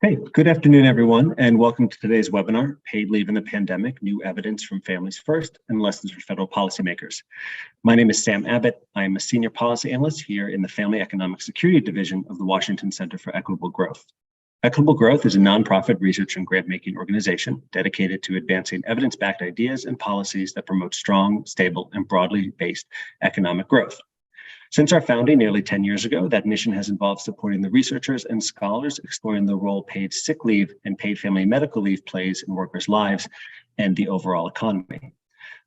Hey, good afternoon, everyone, and welcome to today's webinar, Paid Leave in the Pandemic, New Evidence from Families First and Lessons for Federal Policymakers. My name is Sam Abbott. I am a Senior Policy Analyst here in the Family Economic Security Division of the Washington Center for Equitable Growth. Equitable Growth is a nonprofit research and grant-making organization dedicated to advancing evidence-backed ideas and policies that promote strong, stable, and broadly based economic growth. Since our founding nearly 10 years ago, that mission has involved supporting the researchers and scholars exploring the role paid sick leave and paid family medical leave plays in workers' lives and the overall economy.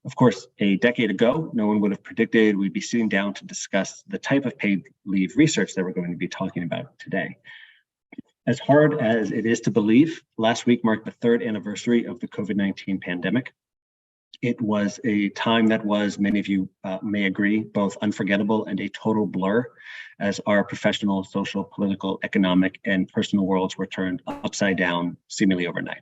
Of course, a decade ago, no one would have predicted we'd be sitting down to discuss the type of paid leave research that we're going to be talking about today. As hard as it is to believe, last week marked the third anniversary of the COVID-19 pandemic. It was a time that was, many of you may agree, both unforgettable and a total blur as our professional, social, political, economic, and personal worlds were turned upside down seemingly overnight.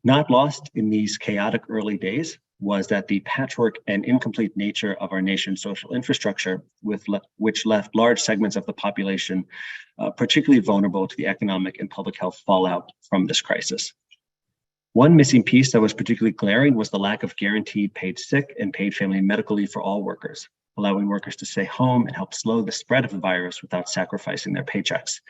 Not lost in these chaotic early days was that the patchwork and incomplete nature of our nation's social infrastructure, which left large segments of the population particularly vulnerable to the economic and public health fallout from this crisis. One missing piece that was particularly glaring was the lack of guaranteed paid sick and paid family medical leave for all workers, allowing workers to stay home and help slow the spread of the virus without sacrificing their paychecks.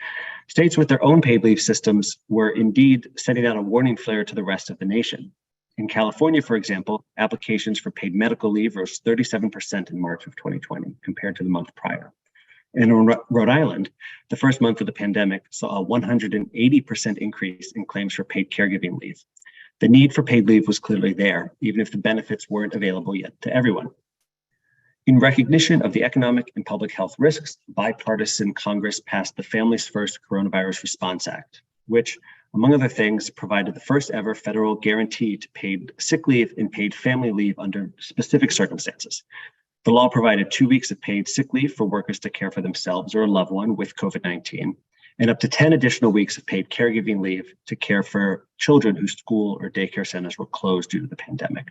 States with their own paid leave systems were indeed sending out a warning flare to the rest of the nation. In California, for example, applications for paid medical leave rose 37% in March of 2020 compared to the month prior. And in Rhode Island, the first month of the pandemic saw a 180% increase in claims for paid caregiving leave. The need for paid leave was clearly there, even if the benefits weren't available yet to everyone. In recognition of the economic and public health risks, bipartisan Congress passed the Families First Coronavirus Response Act, which, among other things, provided the first ever federal guarantee to paid sick leave and paid family leave under specific circumstances. The law provided 2 weeks of paid sick leave for workers to care for themselves or a loved one with COVID-19, and up to 10 additional weeks of paid caregiving leave to care for children whose school or daycare centers were closed due to the pandemic.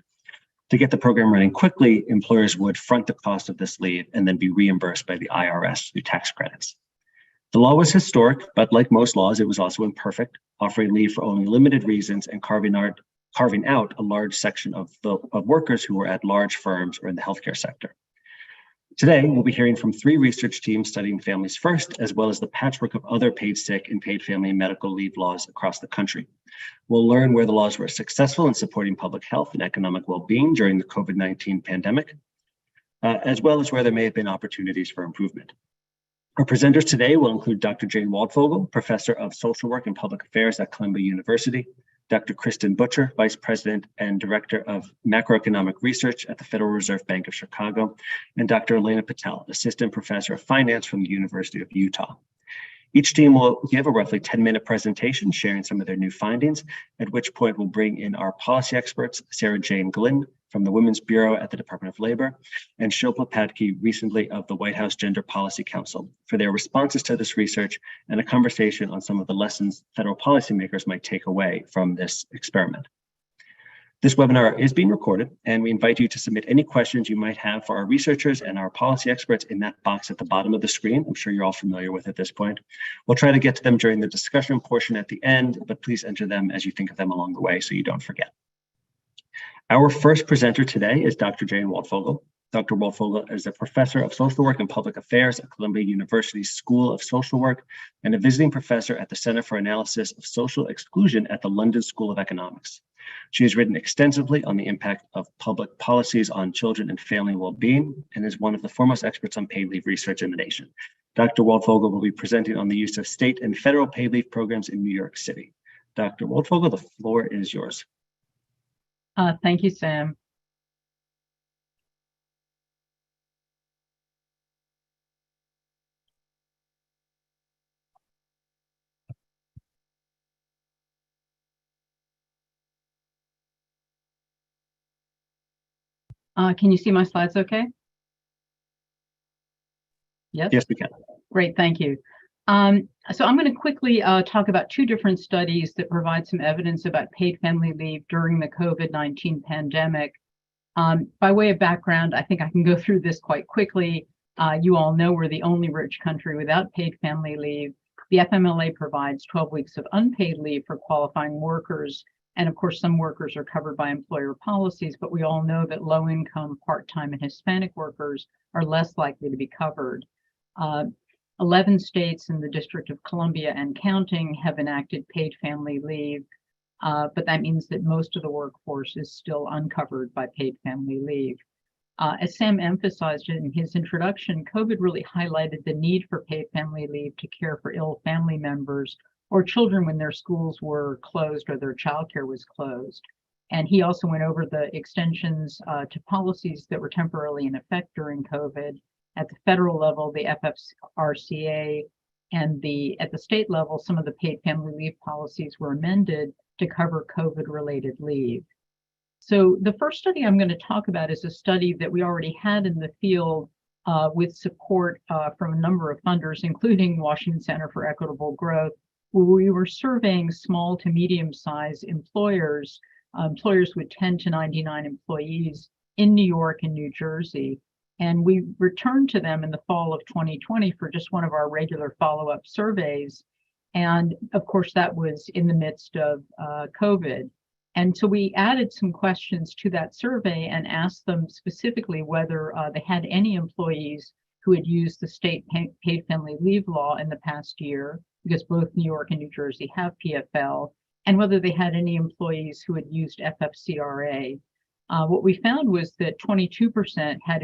To get the program running quickly, employers would front the cost of this leave and then be reimbursed by the IRS through tax credits. The law was historic, but like most laws, it was also imperfect, offering leave for only limited reasons and carving out a large section of workers who were at large firms or in the healthcare sector. Today, we'll be hearing from 3 research teams studying Families First, as well as the patchwork of other paid sick and paid family medical leave laws across the country. We'll learn where the laws were successful in supporting public health and economic well-being during the COVID-19 pandemic, as well as where there may have been opportunities for improvement. Our presenters today will include Dr. Jane Waldfogel, Professor of Social Work and Public Affairs at Columbia University, Dr. Kristin Butcher, Vice President and Director of Macroeconomic Research at the Federal Reserve Bank of Chicago, and Dr. Elena Patel, Assistant Professor of Finance from the University of Utah. Each team will give a roughly 10-minute presentation sharing some of their new findings, at which point we'll bring in our policy experts, Sarah Jane Glynn from the Women's Bureau at the Department of Labor, and Shilpa Padkey recently of the White House Gender Policy Council for their responses to this research and a conversation on some of the lessons federal policymakers might take away from this experiment. This webinar is being recorded, and we invite you to submit any questions you might have for our researchers and our policy experts in that box at the bottom of the screen. I'm sure you're all familiar with at this point. We'll try to get to them during the discussion portion at the end, but please enter them as you think of them along the way so you don't forget. Our first presenter today is Dr. Jane Waldfogel. Dr. Waldfogel is a professor of social work and public affairs at Columbia University's School of Social Work and a visiting professor at the Center for Analysis of Social Exclusion at the London School of Economics. She has written extensively on the impact of public policies on children and family well-being and is one of the foremost experts on paid leave research in the nation. Dr. Waldfogel will be presenting on the use of state and federal paid leave programs in New York City. Dr. Waldfogel, the floor is yours. Thank you, Sam. Can you see my slides okay? Yes? Yes, we can. Great, thank you. So I'm going to quickly talk about 2 different studies that provide some evidence about paid family leave during the COVID-19 pandemic. By way of background, I think I can go through this quite quickly. You all know we're the only rich country without paid family leave. The FMLA provides 12 weeks of unpaid leave for qualifying workers. And of course, some workers are covered by employer policies, but we all know that low-income, part-time, and Hispanic workers are less likely to be covered. 11 states in the District of Columbia and counting have enacted paid family leave, but that means that most of the workforce is still uncovered by paid family leave. As Sam emphasized in his introduction, COVID really highlighted the need for paid family leave to care for ill family members or children when their schools were closed or their childcare was closed. And he also went over the extensions to policies that were temporarily in effect during COVID. At the federal level, the FFRCA, and at the state level, some of the paid family leave policies were amended to cover COVID-related leave. So the first study I'm going to talk about is a study that we already had in the field with support from a number of funders, including Washington Center for Equitable Growth, where we were surveying small to medium-sized employers, employers with 10 to 99 employees in New York and New Jersey. And we returned to them in the fall of 2020 for just one of our regular follow-up surveys. And of course, that was in the midst of COVID. And so we added some questions to that survey and asked them specifically whether they had any employees who had used the state paid family leave law in the past year, because both New York and New Jersey have PFL, and whether they had any employees who had used FFCRA. What we found was that 22% had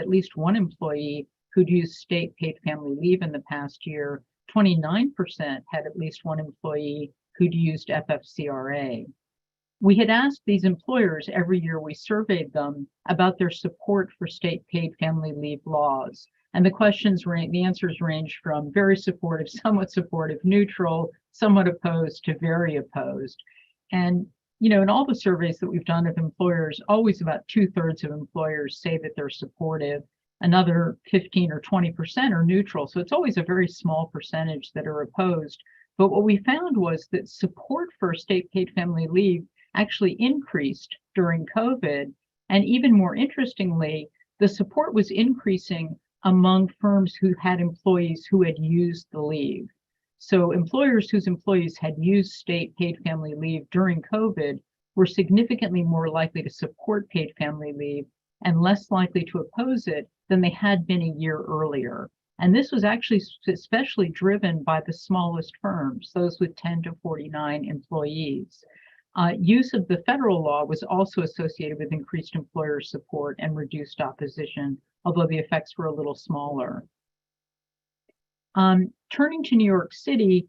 at least one employee who'd used state paid family leave in the past year. 29% had at least one employee who'd used FFCRA. We had asked these employers every year we surveyed them about their support for state paid family leave laws. And the answers range from very supportive, somewhat supportive, neutral, somewhat opposed to very opposed. And, in all the surveys that we've done of employers, always about 2/3 of employers say that they're supportive. Another 15 or 20% are neutral. So it's always a very small percentage that are opposed. But what we found was that support for state paid family leave actually increased during COVID. And even more interestingly, the support was increasing among firms who had employees who had used the leave. So employers whose employees had used state paid family leave during COVID were significantly more likely to support paid family leave and less likely to oppose it than they had been a year earlier. And this was actually especially driven by the smallest firms, those with 10 to 49 employees. Use of the federal law was also associated with increased employer support and reduced opposition, although the effects were a little smaller. Turning to New York City,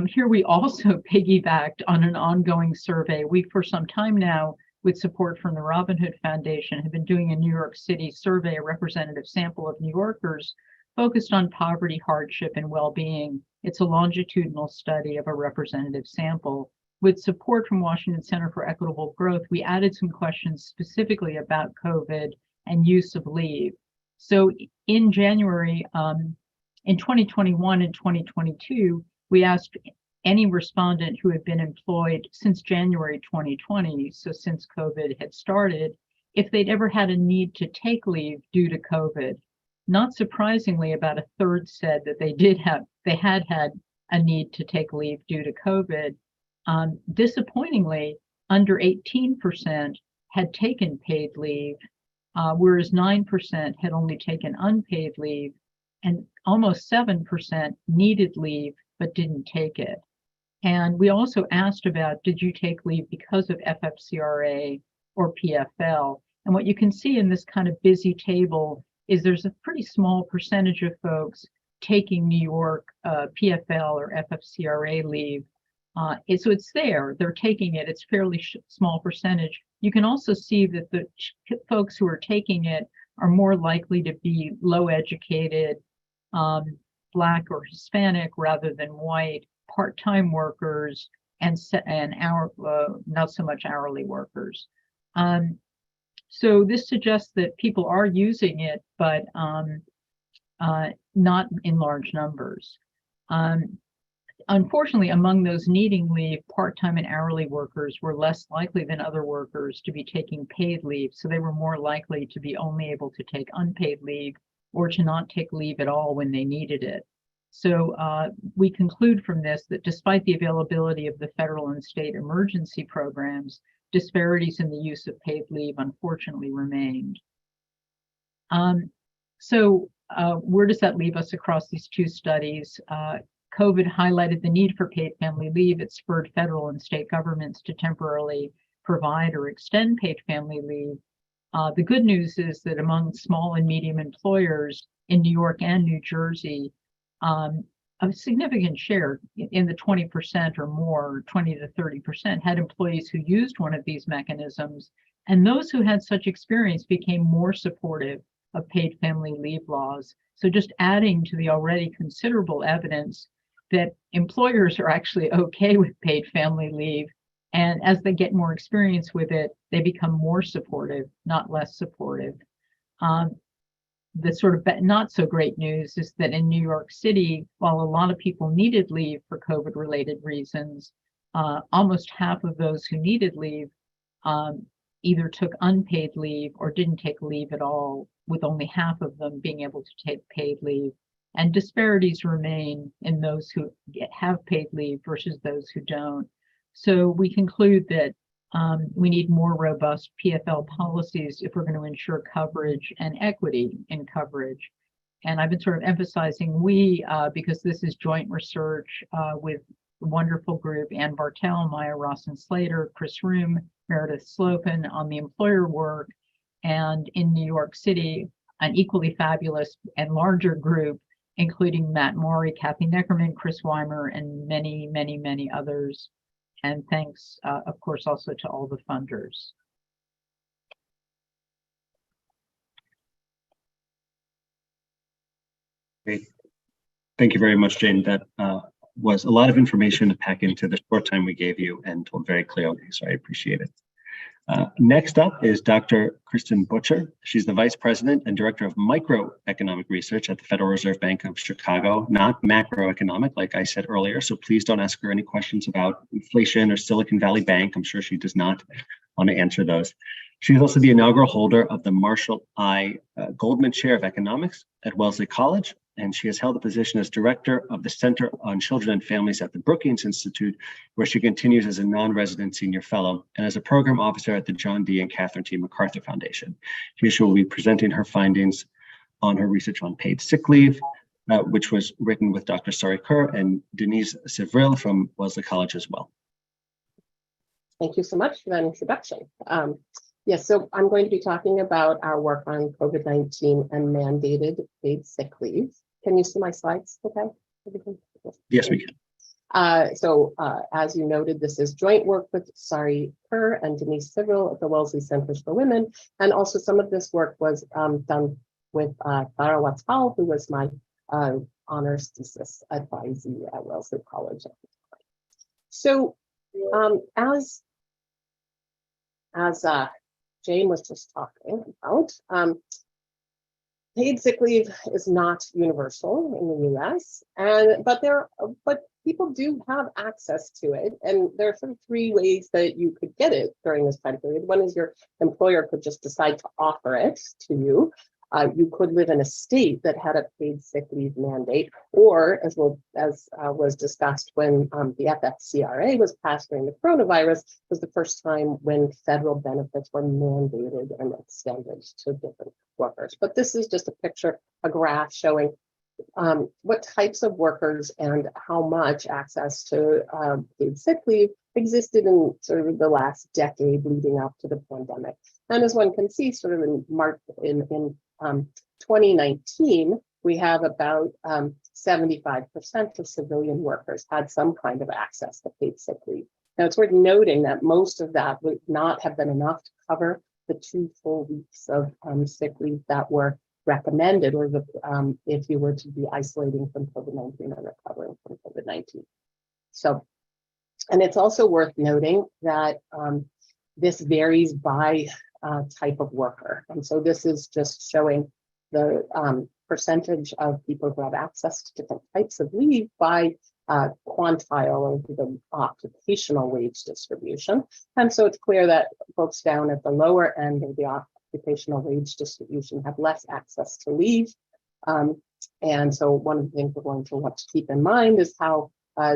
here we also piggybacked on an ongoing survey. We, for some time now, with support from the Robin Hood Foundation, have been doing a New York City survey, a representative sample of New Yorkers, focused on poverty, hardship, and well-being. It's a longitudinal study of a representative sample. With support from Washington Center for Equitable Growth, we added some questions specifically about COVID and use of leave. So in January, in 2021 and 2022, we asked any respondent who had been employed since January 2020, so since COVID had started, if they'd ever had a need to take leave due to COVID. Not surprisingly, about a third said that they had had a need to take leave due to COVID. Disappointingly, under 18% had taken paid leave, whereas 9% had only taken unpaid leave, and almost 7% needed leave but didn't take it. And we also asked about, did you take leave because of FFCRA or PFL? And what you can see in this kind of busy table is there's a pretty small percentage of folks taking New York PFL or FFCRA leave. So it's there, they're taking it, it's fairly small percentage. You can also see that the folks who are taking it are more likely to be low educated, Black or Hispanic rather than white, part-time workers, and not so much hourly workers. So this suggests that people are using it, but not in large numbers. Unfortunately, among those needing leave, part-time and hourly workers were less likely than other workers to be taking paid leave, so they were more likely to be only able to take unpaid leave or to not take leave at all when they needed it. So we conclude from this that despite the availability of the federal and state emergency programs, disparities in the use of paid leave unfortunately remained. So where does that leave us across these two studies? COVID highlighted the need for paid family leave. It spurred federal and state governments to temporarily provide or extend paid family leave. The good news is that among small and medium employers in New York and New Jersey, a significant share in the 20% or more, 20 to 30%, had employees who used one of these mechanisms. And those who had such experience became more supportive of paid family leave laws. So just adding to the already considerable evidence that employers are actually okay with paid family leave. And as they get more experience with it, they become more supportive, not less supportive. The sort of not so great news is that in New York City, while a lot of people needed leave for COVID-related reasons, almost half of those who needed leave either took unpaid leave or didn't take leave at all, with only half of them being able to take paid leave. And disparities remain in those who have paid leave versus those who don't. So we conclude that we need more robust PFL policies if we're going to ensure coverage and equity in coverage. And I've been sort of emphasizing we, because this is joint research with a wonderful group, Ann Bartel, Maya Rawson-Slater, Chris Room, Meredith Slocum on the employer work, and in New York City, an equally fabulous and larger group, including Matt Maury, Kathy Neckerman, Chris Weimer, and many, many, many others. And thanks, of course, also to all the funders. Great. Thank you very much, Jane. That was a lot of information to pack into the short time we gave you and told very clearly, so I appreciate it. Next up is Dr. Kristin Butcher. She's the Vice President and Director of Microeconomic Research at the Federal Reserve Bank of Chicago, not macroeconomic, like I said earlier. So please don't ask her any questions about inflation or Silicon Valley Bank. I'm sure she does not want to answer those. She's also the inaugural holder of the Marshall I. Goldman Chair of Economics at Wellesley College, and she has held the position as Director of the Center on Children and Families at the Brookings Institute, where she continues as a non-resident senior fellow and as a program officer at the John D. and Catherine T. MacArthur Foundation. She will be presenting her findings on her research on paid sick leave, which was written with Dr. Sari Kerr and Denise Sivril from Wellesley College as well. Thank you so much for that introduction. Yes, so I'm going to be talking about our work on COVID-19 and mandated paid sick leave. Can you see my slides? Okay. Yes, we can. As you noted, this is joint work with Sari Kerr and Denise Sivril at the Wellesley Centers for Women. And also some of this work was done with Clara Waldfogel, who was my honors thesis advisee at Wellesley College. So as Jane was just talking about, paid sick leave is not universal in the U.S., but people do have access to it, and there are sort of three ways that you could get it during this time period. One is your employer could just decide to offer it to you. You could live in a state that had a paid sick leave mandate, or as was discussed when the FFCRA was passed during the coronavirus, was the first time when federal benefits were mandated and extended to different workers. But this is just a picture, a graph showing what types of workers and how much access to paid sick leave existed in sort of the last decade leading up to the pandemic. And as one can see, sort of in March in 2019, we have about 75% of civilian workers had some kind of access to paid sick leave. Now, it's worth noting that most of that would not have been enough to cover the 2 full weeks of sick leave that were recommended, or if you were to be isolating from COVID-19 and recovering from COVID-19. So, and it's also worth noting that this varies by type of worker. And so this is just showing the percentage of people who have access to different types of leave by quantile of the occupational wage distribution. And so it's clear that folks down at the lower end of the occupational wage distribution have less access to leave. And so one of the things we're going to want to keep in mind is how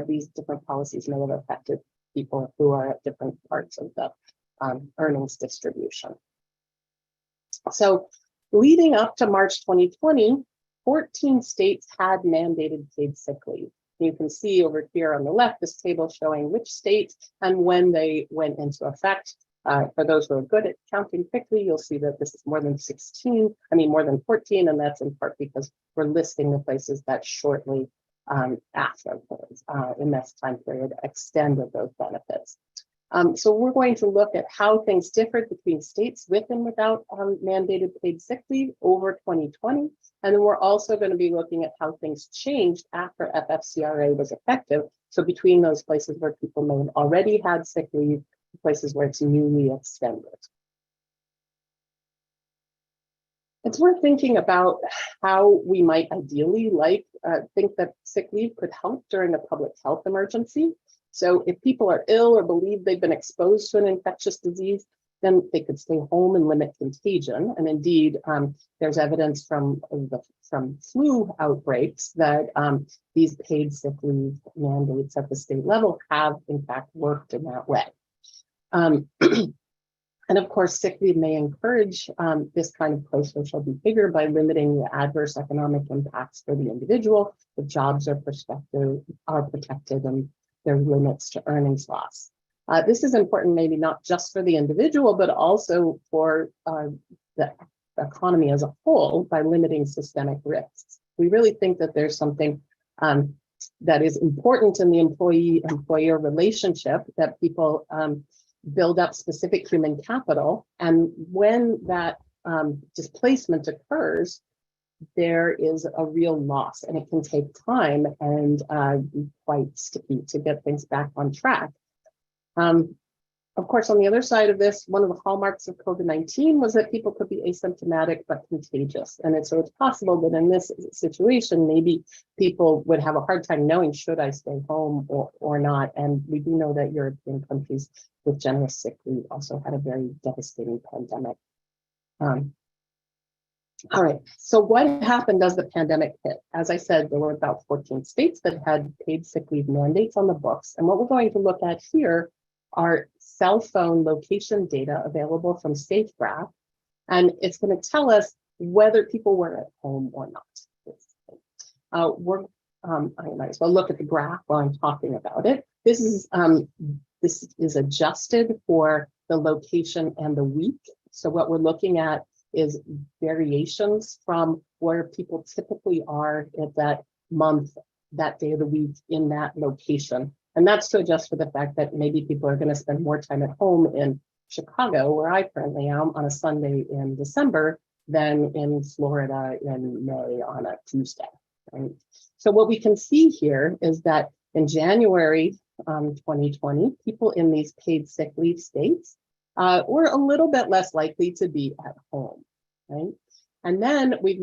these different policies may have affected people who are at different parts of the earnings distribution. So leading up to March 2020, 14 states had mandated paid sick leave. You can see over here on the left, this table showing which states and when they went into effect. For those who are good at counting quickly, you'll see that this is more than 14, and that's in part because we're listing the places that shortly after, in this time period, extended those benefits. So we're going to look at how things differed between states with and without mandated paid sick leave over 2020. And then we're also going to be looking at how things changed after FFCRA was effective. So between those places where people may have already had sick leave, places where it's newly extended. It's worth thinking about how we might ideally think that sick leave could help during a public health emergency. So if people are ill or believe they've been exposed to an infectious disease, then they could stay home and limit contagion. And indeed, there's evidence from flu outbreaks that these paid sick leave mandates at the state level have in fact worked in that way. And of course, sick leave may encourage this kind of pro-social behavior by limiting the adverse economic impacts for the individual. The jobs are protected and there are limits to earnings loss. This is important maybe not just for the individual, but also for the economy as a whole by limiting systemic risks. We really think that there's something that is important in the employee-employer relationship, that people build up specific human capital. And when that displacement occurs, there is a real loss, and it can take time and be quite sticky to get things back on track. Of course, on the other side of this, one of the hallmarks of COVID-19 was that people could be asymptomatic but contagious. And so it's possible that in this situation, maybe people would have a hard time knowing, should I stay home or not? And we do know that European countries with generous sick leave also had a very devastating pandemic. All right, so what happened as the pandemic hit? As I said, there were about 14 states that had paid sick leave mandates on the books. And what we're going to look at here are cell phone location data available from SafeGraph. And it's going to tell us whether people were at home or not. I might as well look at the graph while I'm talking about it. This is adjusted for the location and the week. So what we're looking at is variations from where people typically are at that month, that day of the week in that location. And that's to adjust for the fact that maybe people are going to spend more time at home in Chicago, where I currently am, on a Sunday in December than in Florida in May on a Tuesday. Right? So what we can see here is that in January 2020, people in these paid sick leave states were a little bit less likely to be at home. Right? And then we've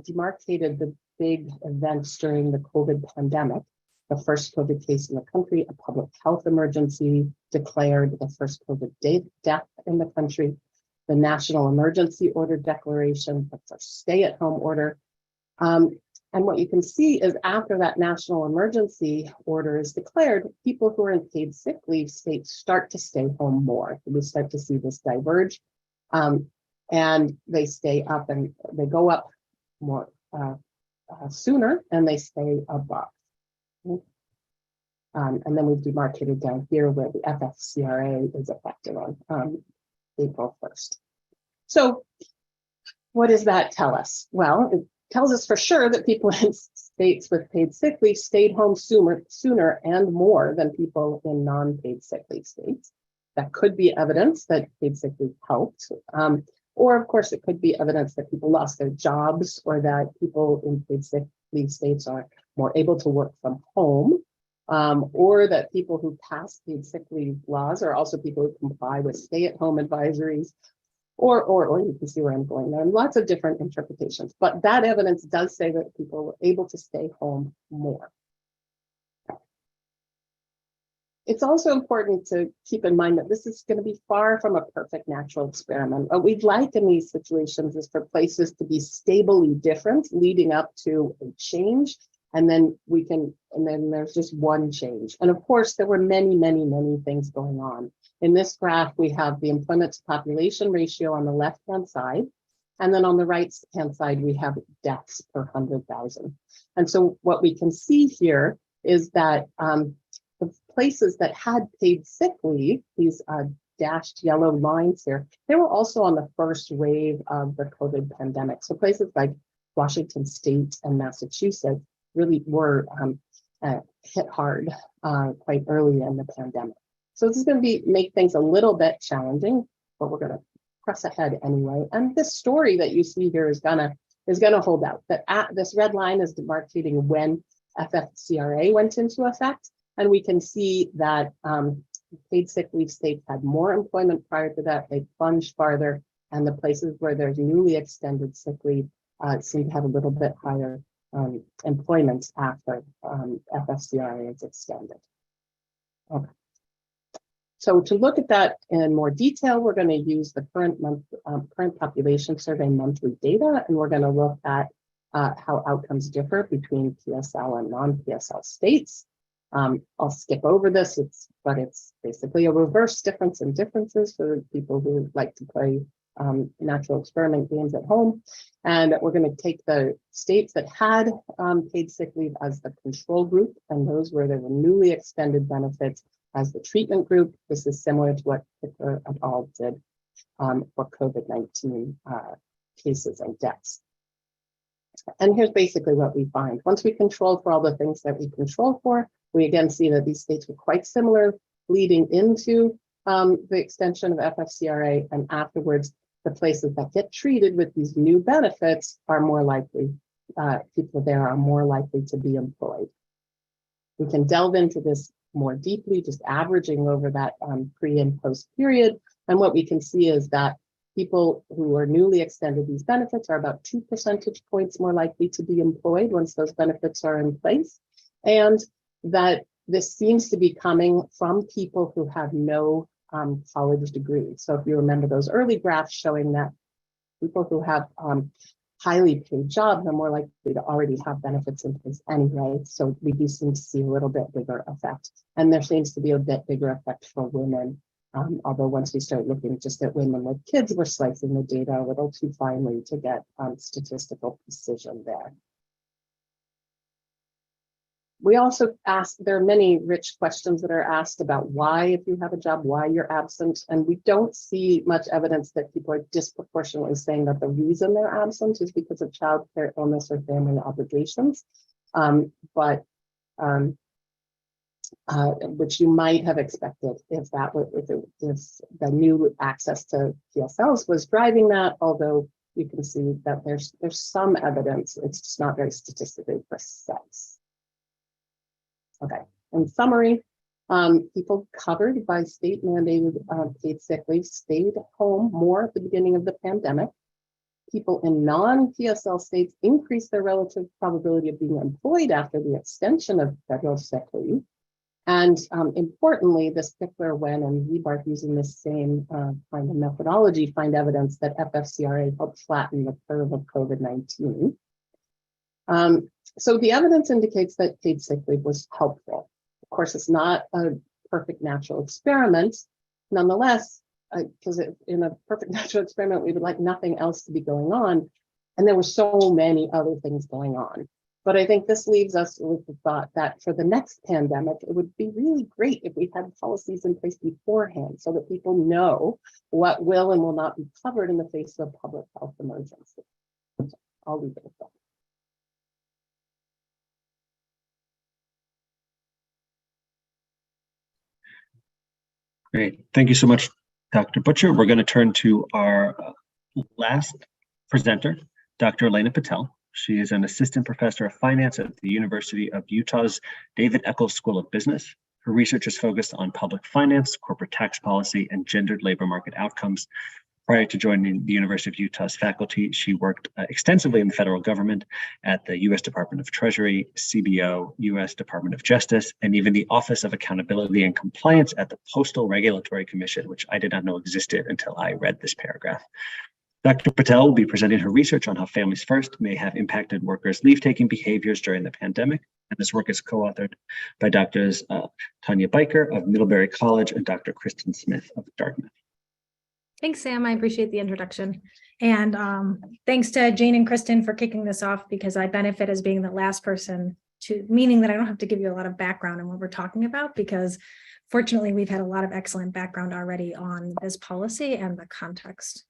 demarcated the big events during the COVID pandemic. The first COVID case in the country, a public health emergency declared, the first COVID death in the country, the national emergency order declaration, that's our stay-at-home order. And what you can see is after that national emergency order is declared, people who are in paid sick leave states start to stay home more. We start to see this diverge, and they stay up and they go up more sooner, and they stay above. And then we've demarcated down here where the FFCRA is effective on April 1st. So what does that tell us? Well, it tells us for sure that people in states with paid sick leave stayed home sooner and more than people in non-paid sick leave states. That could be evidence that paid sick leave helped. Or of course, it could be evidence that people lost their jobs, or that people in paid sick leave states are more able to work from home. Or that people who pass paid sick leave laws are also people who comply with stay-at-home advisories, or you can see where I'm going there. Lots of different interpretations, but that evidence does say that people were able to stay home more. It's also important to keep in mind that this is going to be far from a perfect natural experiment. What we'd like in these situations is for places to be stably different leading up to a change. And then there's just one change. And of course, there were many, many, many things going on. In this graph, we have the employment to population ratio on the left-hand side. And then on the right-hand side, we have deaths per 100,000. And so what we can see here is that the places that had paid sick leave, these dashed yellow lines here, they were also on the first wave of the COVID pandemic. So places like Washington State and Massachusetts really were hit hard quite early in the pandemic. So this is going to make things a little bit challenging, but we're going to press ahead anyway. And this story that you see here is gonna hold out. That this red line is demarcating when FFCRA went into effect, and we can see that paid sick leave states had more employment prior to that. They plunged farther, and the places where there's newly extended sick leave seem to have a little bit higher employment after FFCRA is extended. Okay. So to look at that in more detail, we're going to use the current population survey monthly data, and we're going to look at how outcomes differ between PSL and non-PSL states. I'll skip over this, but it's basically a reverse difference in differences for people who like to play natural experiment games at home. And we're going to take the states that had paid sick leave as the control group, and those where there were newly extended benefits as the treatment group. This is similar to what Pickler et al. Did for COVID-19 cases and deaths. And here's basically what we find. Once we control for all the things that we control for, we again see that these states were quite similar leading into the extension of FFCRA, and afterwards, the places that get treated with these new benefits are more likely, people there are more likely to be employed. We can delve into this more deeply, just averaging over that pre and post period. And what we can see is that people who are newly extended these benefits are about 2 percentage points more likely to be employed once those benefits are in place. And that this seems to be coming from people who have no college degree. So if you remember those early graphs showing that people who have highly paid jobs are more likely to already have benefits in place anyway. So we do seem to see a little bit bigger effect. And there seems to be a bit bigger effect for women. Although once we start looking just at women with kids, we're slicing the data a little too finely to get statistical precision there. We also ask, there are many rich questions that are asked about why, if you have a job, why you're absent. And we don't see much evidence that people are disproportionately saying that the reason they're absent is because of childcare, illness, or family obligations. Which you might have expected if the new access to PSLs was driving that, although you can see that there's some evidence, it's just not very statistically precise. Okay, in summary, people covered by state mandated paid sick leave stayed home more at the beginning of the pandemic. People in non-PSL states increased their relative probability of being employed after the extension of federal sick leave. And importantly, this Pickler, Wen, and Wiebart, using the same kind of methodology, find evidence that FFCRA helped flatten the curve of COVID-19. So the evidence indicates that paid sick leave was helpful. Of course, it's not a perfect natural experiment. Nonetheless, because in a perfect natural experiment, we would like nothing else to be going on. And there were so many other things going on. But I think this leaves us with the thought that for the next pandemic, it would be really great if we had policies in place beforehand so that people know what will and will not be covered in the face of a public health emergency. So I'll leave it at that. Great. Thank you so much, Dr. Butcher. We're going to turn to our last presenter, Dr. Elena Patel. She is an assistant professor of finance at the University of Utah's David Eccles School of Business. Her research is focused on public finance, corporate tax policy, and gendered labor market outcomes. Prior to joining the University of Utah's faculty, she worked extensively in the federal government at the U.S. Department of Treasury, CBO, U.S. Department of Justice, and even the Office of Accountability and Compliance at the Postal Regulatory Commission, which I did not know existed until I read this paragraph. Dr. Patel will be presenting her research on how Families First may have impacted workers' leave-taking behaviors during the pandemic. And this work is co-authored by Drs. Tanya Biker of Middlebury College and Dr. Kristin Smith of Dartmouth. Thanks, Sam. I appreciate the introduction. And thanks to Jane and Kristin for kicking this off, because I benefit as being the last person meaning that I don't have to give you a lot of background on what we're talking about, because fortunately, we've had a lot of excellent background already on this policy and the context.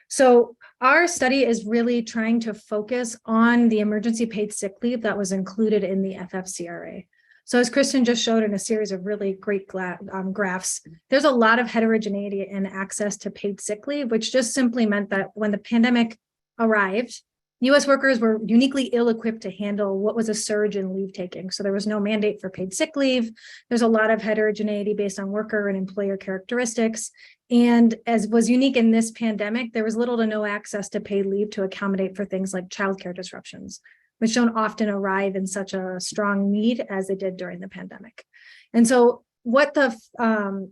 So our study is really trying to focus on the emergency paid sick leave that was included in the FFCRA. So as Kristin just showed in a series of really great graphs, there's a lot of heterogeneity in access to paid sick leave, which just simply meant that when the pandemic arrived, U.S. workers were uniquely ill-equipped to handle what was a surge in leave taking. So there was no mandate for paid sick leave. There's a lot of heterogeneity based on worker and employer characteristics. And as was unique in this pandemic, there was little to no access to paid leave to accommodate for things like childcare disruptions, which don't often arrive in such a strong need as they did during the pandemic. And so what the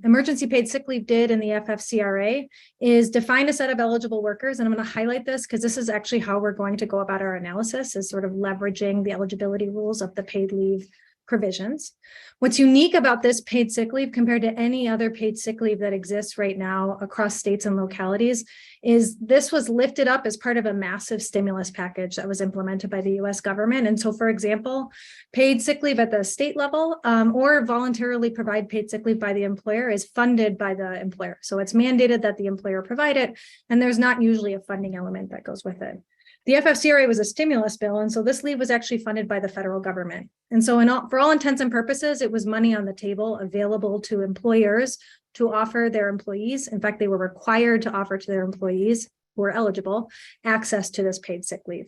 emergency paid sick leave did in the FFCRA is define a set of eligible workers. And I'm going to highlight this because this is actually how we're going to go about our analysis, is sort of leveraging the eligibility rules of the paid leave provisions. What's unique about this paid sick leave compared to any other paid sick leave that exists right now across states and localities is this was lifted up as part of a massive stimulus package that was implemented by the US government. And so, for example, paid sick leave at the state level or voluntarily provide paid sick leave by the employer is funded by the employer. So it's mandated that the employer provide it, and there's not usually a funding element that goes with it. The FFCRA was a stimulus bill, and so this leave was actually funded by the federal government. And so for all intents and purposes, it was money on the table available to employers to offer their employees. In fact, they were required to offer to their employees who were eligible access to this paid sick leave.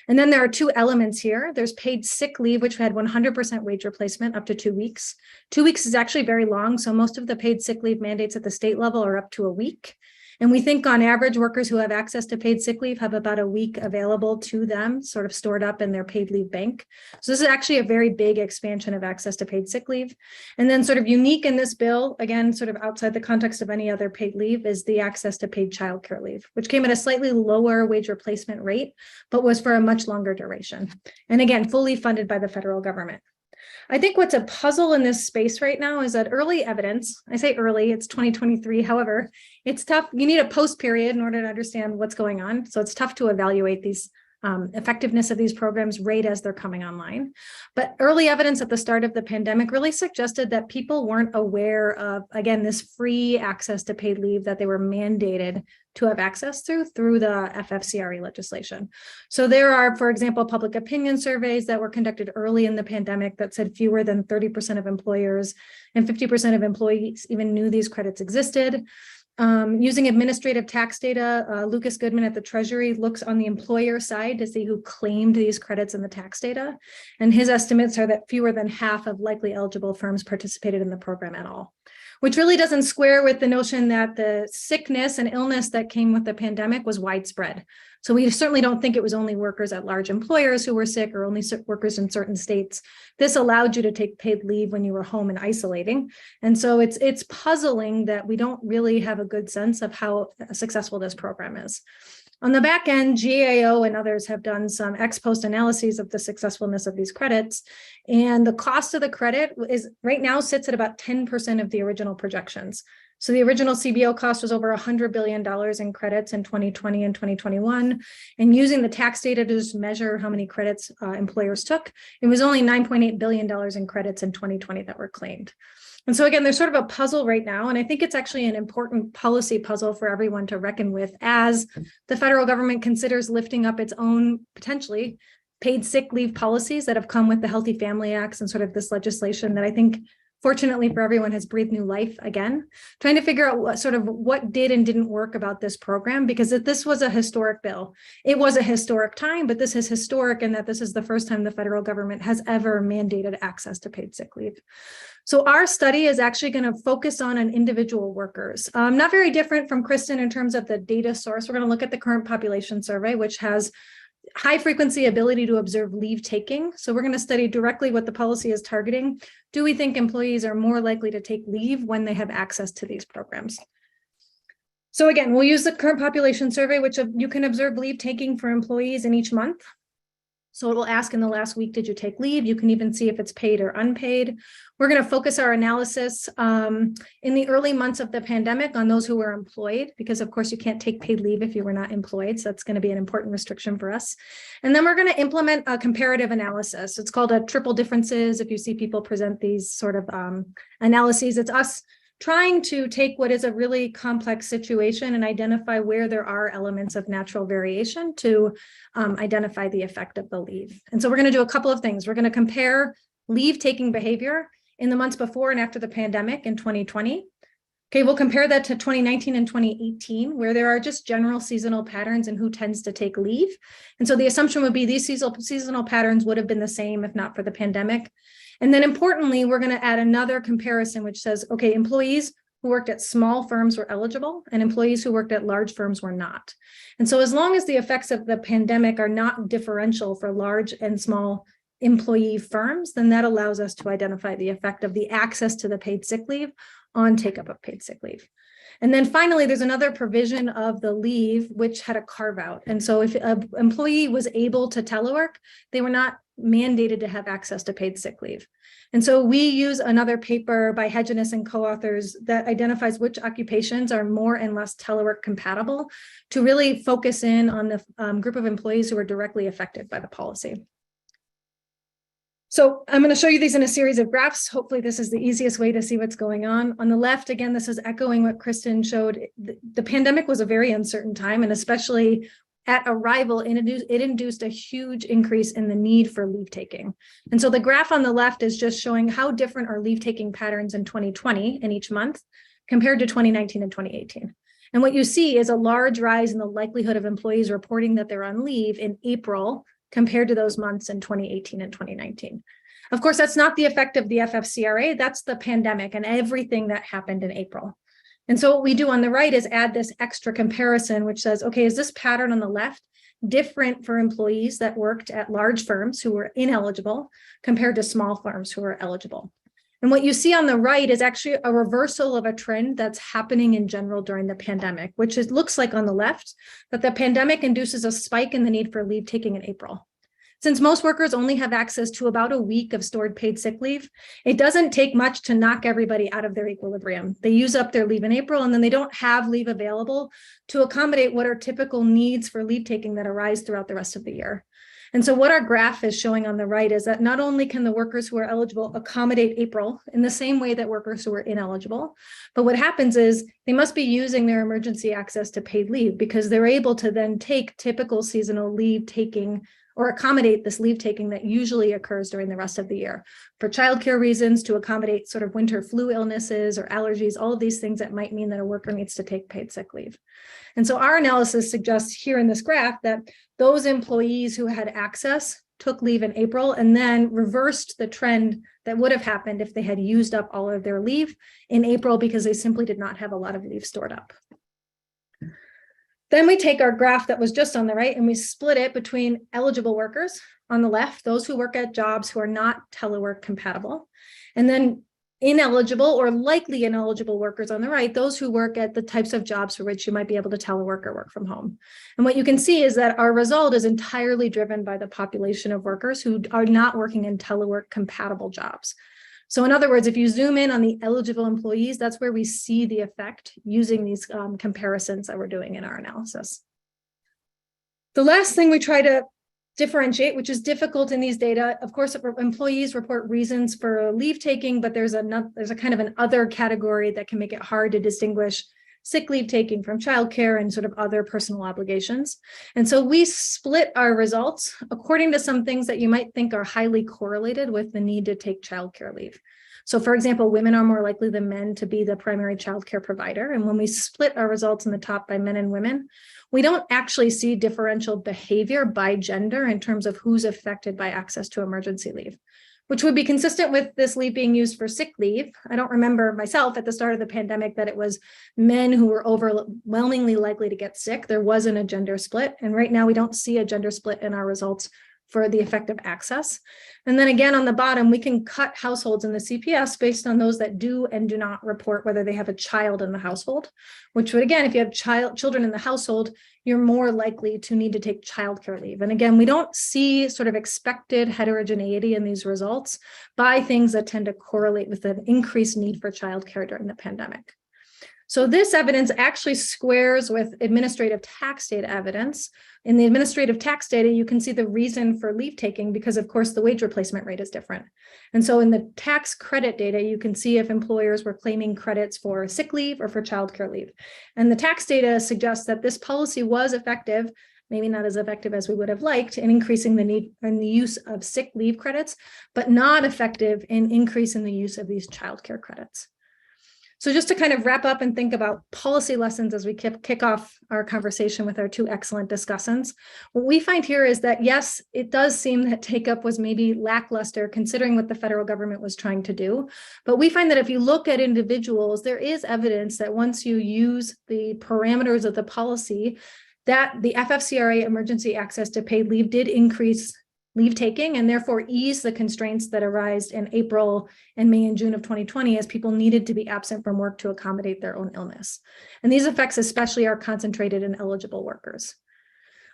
And then there are two elements here. There's paid sick leave, which had 100% wage replacement up to 2 weeks. 2 weeks is actually very long, so most of the paid sick leave mandates at the state level are up to a week. And we think on average, workers who have access to paid sick leave have about a week available to them, sort of stored up in their paid leave bank. So this is actually a very big expansion of access to paid sick leave. And then sort of unique in this bill, again, sort of outside the context of any other paid leave, is the access to paid childcare leave, which came at a slightly lower wage replacement rate, but was for a much longer duration. And again, fully funded by the federal government. I think what's a puzzle in this space right now is that early evidence, I say early, it's 2023. However, it's tough. You need a post period in order to understand what's going on. So it's tough to evaluate these effectiveness of these programs right as they're coming online. But early evidence at the start of the pandemic really suggested that people weren't aware of, again, this free access to paid leave that they were mandated to have access through the FFCRA legislation. So there are, for example, public opinion surveys that were conducted early in the pandemic that said fewer than 30% of employers and 50% of employees even knew these credits existed. Using administrative tax data, Lucas Goodman at the Treasury looks on the employer side to see who claimed these credits in the tax data. And his estimates are that fewer than half of likely eligible firms participated in the program at all, which really doesn't square with the notion that the sickness and illness that came with the pandemic was widespread. So we certainly don't think it was only workers at large employers who were sick or only workers in certain states. This allowed you to take paid leave when you were home and isolating. And so it's puzzling that we don't really have a good sense of how successful this program is. On the back end, GAO and others have done some ex post analyses of the successfulness of these credits. And the cost of the credit is right now sits at about 10% of the original projections. So the original CBO cost was over $100 billion in credits in 2020 and 2021. And using the tax data to just measure how many credits employers took, it was only $9.8 billion in credits in 2020 that were claimed. And so again, there's sort of a puzzle right now, and I think it's actually an important policy puzzle for everyone to reckon with as the federal government considers lifting up its own potentially paid sick leave policies that have come with the Healthy Family Acts and sort of this legislation that I think fortunately for everyone, has breathed new life again, trying to figure out what did and didn't work about this program, because this was a historic bill. It was a historic time, but this is historic in that this is the first time the federal government has ever mandated access to paid sick leave. So our study is actually going to focus on individual workers, not very different from Kristin in terms of the data source. We're going to look at the current population survey, which has high frequency ability to observe leave taking. So we're going to study directly what the policy is targeting. Do we think employees are more likely to take leave when they have access to these programs? So again, we'll use the current population survey, which you can observe leave taking for employees in each month. So it will ask in the last week, did you take leave? You can even see if it's paid or unpaid. We're going to focus our analysis in the early months of the pandemic on those who were employed, because of course you can't take paid leave if you were not employed. So that's going to be an important restriction for us. And then we're going to implement a comparative analysis. It's called a triple differences. If you see people present these sort of analyses, it's us trying to take what is a really complex situation and identify where there are elements of natural variation to identify the effect of the leave. And so we're going to do a couple of things. We're going to compare leave taking behavior in the months before and after the pandemic in 2020. Okay, we'll compare that to 2019 and 2018, where there are just general seasonal patterns in who tends to take leave. And so the assumption would be these seasonal patterns would have been the same if not for the pandemic. And then importantly, we're going to add another comparison, which says, okay, employees who worked at small firms were eligible and employees who worked at large firms were not. And so as long as the effects of the pandemic are not differential for large and small employee firms, then that allows us to identify the effect of the access to the paid sick leave on take up of paid sick leave. And then finally, there's another provision of the leave which had a carve out. And so if an employee was able to telework, they were not mandated to have access to paid sick leave. And so we use another paper by Hedgenis and co-authors that identifies which occupations are more and less telework compatible to really focus in on the group of employees who are directly affected by the policy. So I'm going to show you these in a series of graphs. Hopefully this is the easiest way to see what's going on. On the left, again, this is echoing what Kristin showed. The pandemic was a very uncertain time, and especially at arrival, it induced a huge increase in the need for leave taking. And so the graph on the left is just showing how different are leave taking patterns in 2020 in each month compared to 2019 and 2018. And what you see is a large rise in the likelihood of employees reporting that they're on leave in April compared to those months in 2018 and 2019. Of course, that's not the effect of the FFCRA, that's the pandemic and everything that happened in April. And so what we do on the right is add this extra comparison, which says, okay, is this pattern on the left different for employees that worked at large firms who were ineligible compared to small firms who were eligible? And what you see on the right is actually a reversal of a trend that's happening in general during the pandemic, which looks like on the left, that the pandemic induces a spike in the need for leave taking in April. Since most workers only have access to about a week of stored paid sick leave, it doesn't take much to knock everybody out of their equilibrium. They use up their leave in April, and then they don't have leave available to accommodate what are typical needs for leave taking that arise throughout the rest of the year. And so what our graph is showing on the right is that not only can the workers who are eligible accommodate April in the same way that workers who are ineligible, but what happens is they must be using their emergency access to paid leave because they're able to then take typical seasonal leave taking or accommodate this leave taking that usually occurs during the rest of the year for childcare reasons, to accommodate sort of winter flu illnesses or allergies, all of these things that might mean that a worker needs to take paid sick leave. And so our analysis suggests here in this graph that those employees who had access took leave in April and then reversed the trend that would have happened if they had used up all of their leave in April because they simply did not have a lot of leave stored up. Then we take our graph that was just on the right and we split it between eligible workers on the left, those who work at jobs who are not telework compatible, and then ineligible or likely ineligible workers on the right, those who work at the types of jobs for which you might be able to telework or work from home. And what you can see is that our result is entirely driven by the population of workers who are not working in telework compatible jobs. So in other words, if you zoom in on the eligible employees, that's where we see the effect using these comparisons that we're doing in our analysis. The last thing we try to differentiate, which is difficult in these data, of course, employees report reasons for leave taking, but there's a kind of an other category that can make it hard to distinguish sick leave taking from childcare and sort of other personal obligations. And so we split our results according to some things that you might think are highly correlated with the need to take childcare leave. So for example, women are more likely than men to be the primary childcare provider. And when we split our results in the top by men and women, we don't actually see differential behavior by gender in terms of who's affected by access to emergency leave, which would be consistent with this leave being used for sick leave. I don't remember myself at the start of the pandemic that it was men who were overwhelmingly likely to get sick. There wasn't a gender split. And right now we don't see a gender split in our results for the effective access. And then again, on the bottom, we can cut households in the CPS based on those that do and do not report whether they have a child in the household, which would, again, if you have children in the household, you're more likely to need to take childcare leave. And again, we don't see sort of expected heterogeneity in these results by things that tend to correlate with an increased need for childcare during the pandemic. So this evidence actually squares with administrative tax data evidence. In the administrative tax data, you can see the reason for leave taking because, of course, the wage replacement rate is different. And so in the tax credit data, you can see if employers were claiming credits for sick leave or for childcare leave. And the tax data suggests that this policy was effective, maybe not as effective as we would have liked, in increasing the need and the use of sick leave credits, but not effective in increasing the use of these childcare credits. So just to kind of wrap up and think about policy lessons as we kick off our conversation with our two excellent discussants, what we find here is that, yes, it does seem that take-up was maybe lackluster considering what the federal government was trying to do. But we find that if you look at individuals, there is evidence that once you use the parameters of the policy, that the FFCRA emergency access to paid leave did increase leave taking and therefore ease the constraints that arised in April and May and June of 2020 as people needed to be absent from work to accommodate their own illness. And these effects especially are concentrated in eligible workers.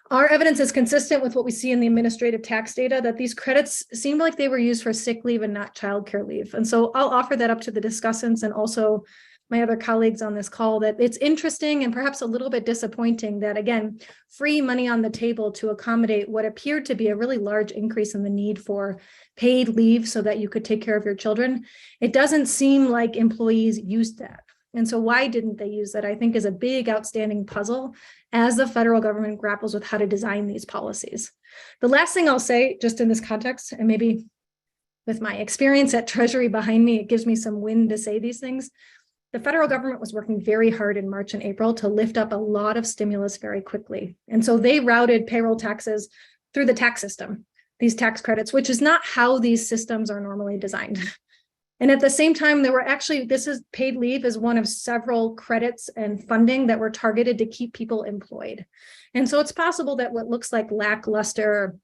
Our evidence is consistent with what we see in the administrative tax data that these credits seem like they were used for sick leave and not childcare leave. And so I'll offer that up to the discussants and also my other colleagues on this call that it's interesting and perhaps a little bit disappointing that, again, free money on the table to accommodate what appeared to be a really large increase in the need for paid leave so that you could take care of your children. It doesn't seem like employees used that. And so why didn't they use that, I think, is a big outstanding puzzle as the federal government grapples with how to design these policies. The last thing I'll say, just in this context, and maybe with my experience at Treasury behind me, it gives me some wind to say these things. The federal government was working very hard in March and April to lift up a lot of stimulus very quickly. And so they routed payroll taxes through the tax system, these tax credits, which is not how these systems are normally designed. And at the same time, there were actually, this is paid leave is one of several credits and funding that were targeted to keep people employed. And so it's possible that what looks like lackluster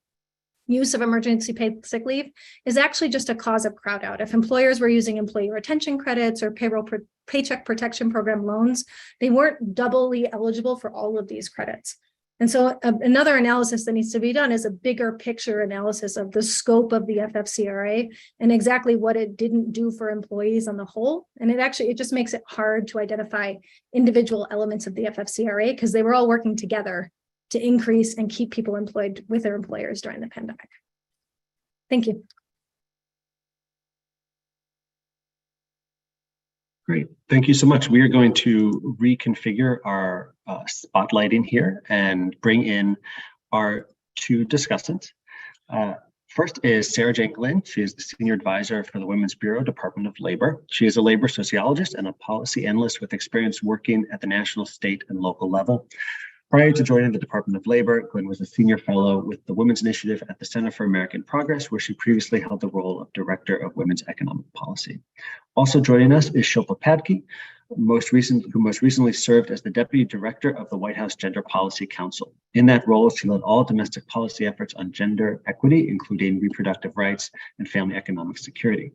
use of emergency paid sick leave is actually just a cause of crowd out. If employers were using employee retention credits or paycheck protection program loans, they weren't doubly eligible for all of these credits. And so another analysis that needs to be done is a bigger picture analysis of the scope of the FFCRA and exactly what it didn't do for employees on the whole. And it just makes it hard to identify individual elements of the FFCRA because they were all working together to increase and keep people employed with their employers during the pandemic. Thank you. Great, thank you so much. We are going to reconfigure our spotlighting here and bring in our two discussants. First is Sarah Jane Glynn. She is the Senior Advisor for the Women's Bureau, Department of Labor. She is a labor sociologist and a policy analyst with experience working at the national, state, and local level. Prior to joining the Department of Labor, Glynn was a senior fellow with the Women's Initiative at the Center for American Progress, where she previously held the role of Director of Women's Economic Policy. Also joining us is Shilpa Padki, who most recently served as the Deputy Director of the White House Gender Policy Council. In that role, she led all domestic policy efforts on gender equity, including reproductive rights and family economic security.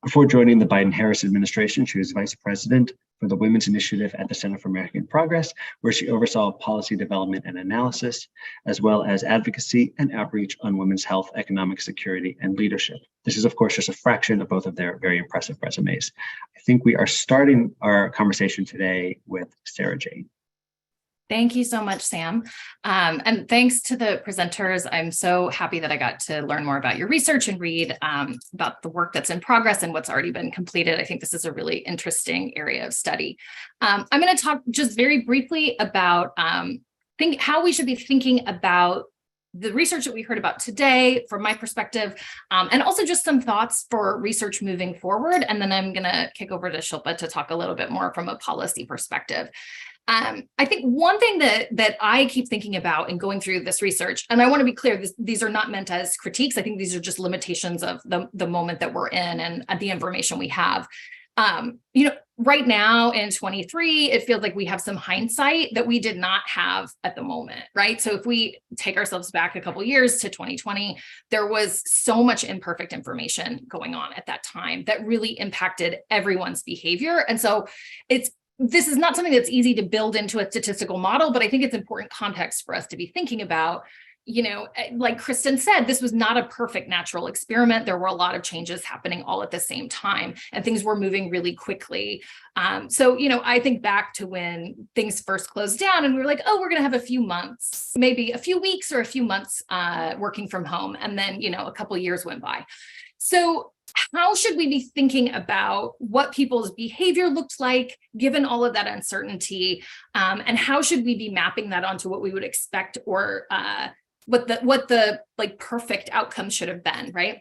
Before joining the Biden-Harris administration, she was Vice President for the Women's Initiative at the Center for American Progress, where she oversaw policy development and analysis, as well as advocacy and outreach on women's health, economic security, and leadership. This is, of course, just a fraction of both of their very impressive resumes. I think we are starting our conversation today with Sarah Jane. Thank you so much, Sam. And thanks to the presenters. I'm so happy that I got to learn more about your research and read about the work that's in progress and what's already been completed. I think this is a really interesting area of study. I'm going to talk just very briefly about how we should be thinking about the research that we heard about today from my perspective, and also just some thoughts for research moving forward. And then I'm going to kick over to Shilpa to talk a little bit more from a policy perspective. I think one thing that I keep thinking about in going through this research, and I want to be clear, these are not meant as critiques. I think these are just limitations of the moment that we're in and the information we have. Right now in 23, it feels like we have some hindsight that we did not have at the moment, right? So if we take ourselves back a couple of years to 2020, there was so much imperfect information going on at that time that really impacted everyone's behavior. And so this is not something that's easy to build into a statistical model, but I think it's important context for us to be thinking about. Like Kristin said, this was not a perfect natural experiment. There were a lot of changes happening all at the same time, and things were moving really quickly. So I think back to when things first closed down and we were like, oh, we're going to have a few months, maybe a few weeks or a few months working from home. And then, a couple of years went by. So how should we be thinking about what people's behavior looked like given all of that uncertainty? And how should we be mapping that onto what we would expect or what the like perfect outcome should have been, right?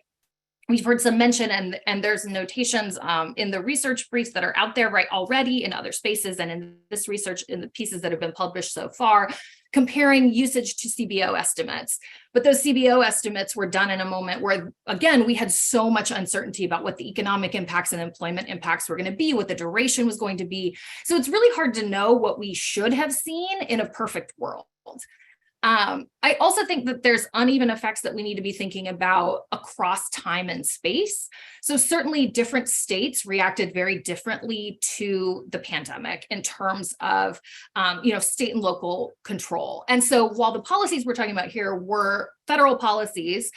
We've heard some mention and there's notations in the research briefs that are out there right already in other spaces and in this research in the pieces that have been published so far, comparing usage to CBO estimates. But those CBO estimates were done in a moment where, again, we had so much uncertainty about what the economic impacts and employment impacts were going to be, what the duration was going to be. So it's really hard to know what we should have seen in a perfect world. I also think that there's uneven effects that we need to be thinking about across time and space. So certainly different states reacted very differently to the pandemic in terms of, state and local control. And so while the policies we're talking about here were federal policies,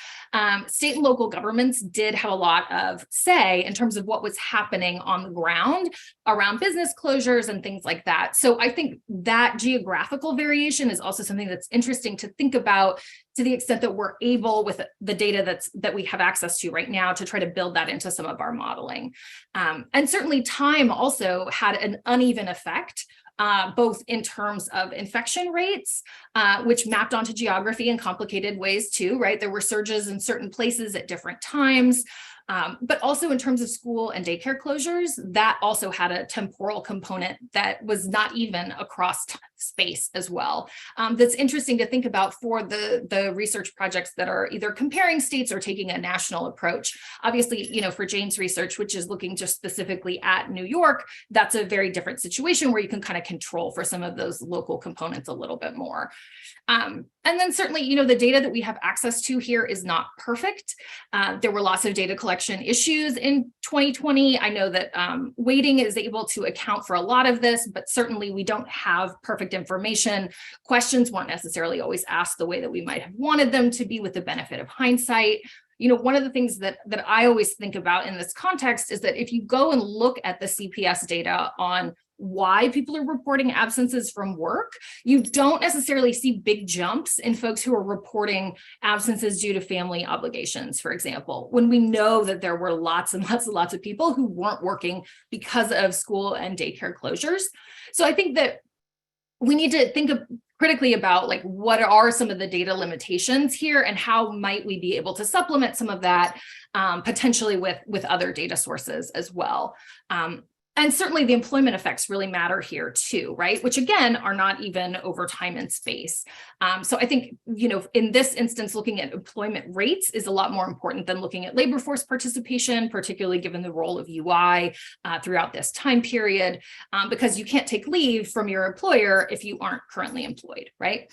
state and local governments did have a lot of say in terms of what was happening on the ground around business closures and things like that. So I think that geographical variation is also something that's interesting to think about to the extent that we're able with the data that we have access to right now to try to build that into some of our modeling. And certainly time also had an uneven effect, both in terms of infection rates, which mapped onto geography in complicated ways too, right? There were surges in certain places at different times. But also in terms of school and daycare closures, that also had a temporal component that was not even across space as well. That's interesting to think about for the research projects that are either comparing states or taking a national approach. Obviously, for Jane's research, which is looking just specifically at New York, that's a very different situation where you can kind of control for some of those local components a little bit more. And then certainly, the data that we have access to here is not perfect. There were lots of data collection issues in 2020. I know that weighting is able to account for a lot of this, but certainly we don't have perfect information. Questions weren't necessarily always asked the way that we might have wanted them to be with the benefit of hindsight. One of the things that I always think about in this context is that if you go and look at the CPS data on why people are reporting absences from work, you don't necessarily see big jumps in folks who are reporting absences due to family obligations, for example, when we know that there were lots and lots and lots of people who weren't working because of school and daycare closures. So I think that we need to think critically about what are some of the data limitations here and how might we be able to supplement some of that potentially with other data sources as well. And certainly the employment effects really matter here too, right? Which again, are not even over time and space. So I think, in this instance, looking at employment rates is a lot more important than looking at labor force participation, particularly given the role of UI throughout this time period, because you can't take leave from your employer if you aren't currently employed, right?